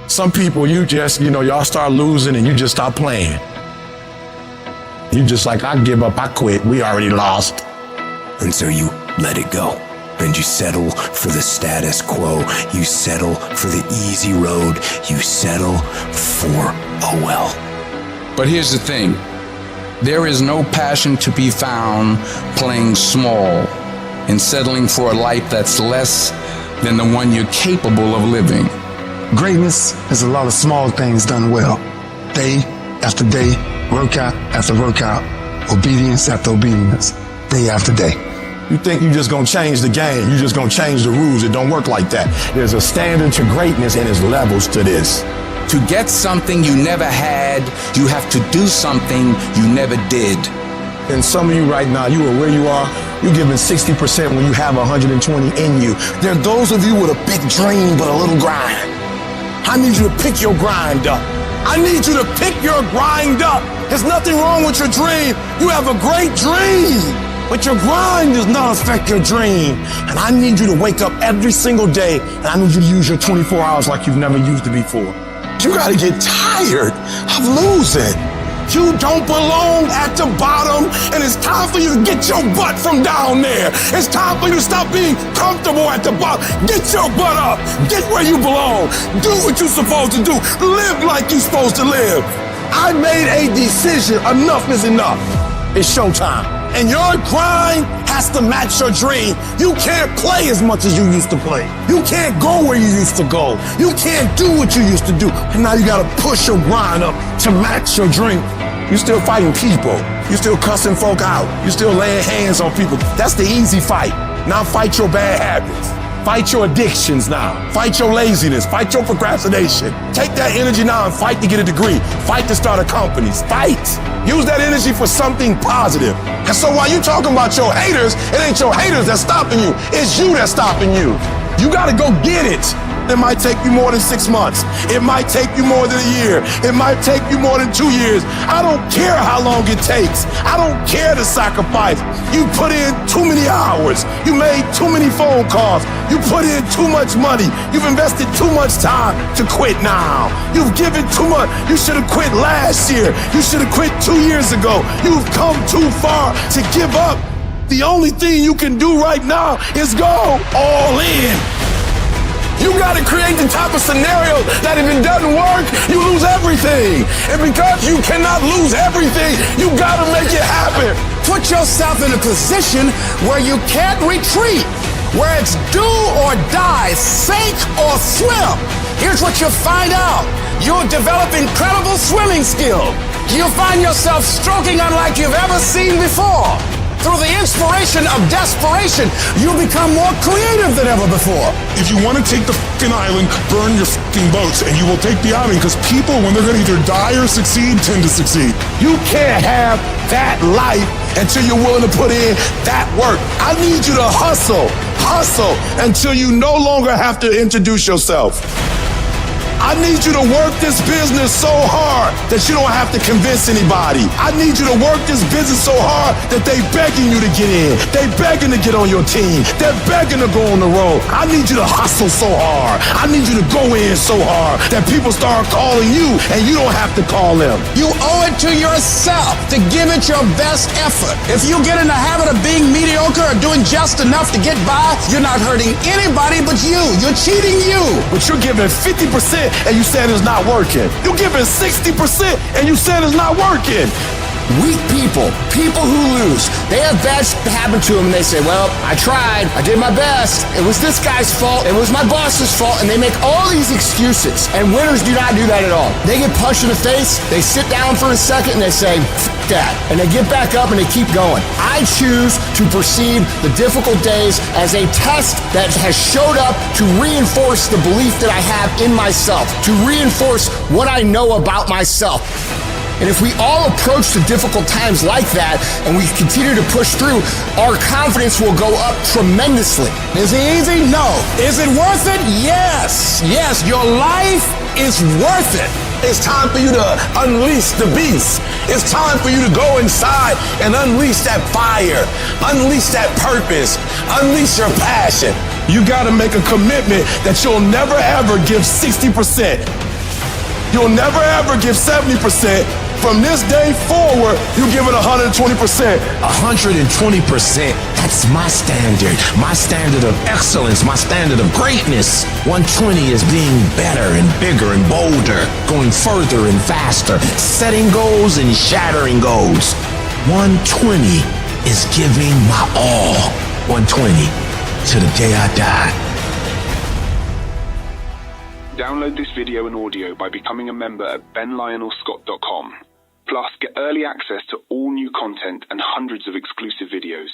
Some people, you just, y'all start losing and you just stop playing. You just like, I give up, I quit, we already lost. And so you let it go. And you settle for the status quo. You settle for the easy road. You settle for, oh well. But here's the thing. There is no passion to be found playing small and settling for a life that's less than the one you're capable of living. Greatness is a lot of small things done well. Day after day, workout after workout, obedience after obedience, day after day. You think you're just gonna change the game, you're just gonna change the rules. It don't work like that. There's a standard to greatness and there's levels to this. To get something you never had, you have to do something you never did. And some of you right now, you are where you are, you're giving 60% when you have 120 in you. There are those of you with a big dream but a little grind. I need you to pick your grind up. I need you to pick your grind up. There's nothing wrong with your dream. You have a great dream, but your grind does not affect your dream. And I need you to wake up every single day, and I need you to use your 24 hours like you've never used it before. You gotta get tired of losing. You don't belong at the bottom, and it's time for you to get your butt from down there. It's time for you to stop being comfortable at the bottom. Get your butt up. Get where you belong. Do what you're supposed to do. Live like you're supposed to live. I made a decision. Enough is enough. It's showtime. And your grind has to match your dream. You can't play as much as you used to play. You can't go where you used to go. You can't do what you used to do. And now you gotta push your grind up to match your dream. You still fighting people. You still cussing folk out. You still laying hands on people. That's the easy fight. Now fight your bad habits. Fight your addictions now. Fight your laziness. Fight your procrastination. Take that energy now and fight to get a degree. Fight to start a company. Fight. Use that energy for something positive. And so while you talking about your haters, it ain't your haters that's stopping you. It's you that's stopping you. You gotta go get it. It might take you more than 6 months. It might take you more than a year. It might take you more than 2 years. I don't care how long it takes. I don't care the sacrifice. You put in too many hours. You made too many phone calls. You put in too much money. You've invested too much time to quit now. You've given too much. You should have quit last year. You should have quit 2 years ago. You've come too far to give up. The only thing you can do right now is go all in. You gotta create the type of scenario that if it doesn't work, you lose everything. And because you cannot lose everything, you gotta make it happen. Put yourself in a position where you can't retreat, where it's do or die, sink or swim. Here's what you'll find out. You'll develop incredible swimming skill. You'll find yourself stroking unlike you've ever seen before. Through the inspiration of desperation, you'll become more creative than ever before. If you want to take the fucking island, burn your fucking boats, and you will take the island, because people, when they're going to either die or succeed, tend to succeed. You can't have that life until you're willing to put in that work. I need you to hustle until you no longer have to introduce yourself. I need you to work this business so hard that you don't have to convince anybody. I need you to work this business so hard that they begging you to get in. They begging to get on your team. They're begging to go on the road. I need you to hustle so hard. I need you to go in so hard that people start calling you and you don't have to call them. You owe it to yourself to give it your best effort. If you get in the habit of being mediocre or doing just enough to get by, you're not hurting anybody but you. You're cheating you. But you're giving 50% and you said it's not working. You're giving 60% and you said it's not working. Weak people who lose, they have bad shit happen to them and they say, well, I tried, I did my best, it was this guy's fault, it was my boss's fault, and they make all these excuses. And winners do not do that at all. They get punched in the face, they sit down for a second and they say, F that, and they get back up and they keep going. I choose to perceive the difficult days as a test that has showed up to reinforce the belief that I have in myself, to reinforce what I know about myself. And if we all approach the difficult times like that and we continue to push through, our confidence will go up tremendously. Is it easy? No. Is it worth it? Yes. Yes, your life is worth it. It's time for you to unleash the beast. It's time for you to go inside and unleash that fire, unleash that purpose, unleash your passion. You gotta make a commitment that you'll never ever give 60%. You'll never ever give 70%. From this day forward, you give it 120%. 120%. That's my standard of excellence, my standard of greatness. 120 is being better and bigger and bolder, going further and faster, setting goals and shattering goals. 120 is giving my all. 120 to the day I die. Download this video and audio by becoming a member at benlionelscott.com. Plus, get early access to all new content and hundreds of exclusive videos.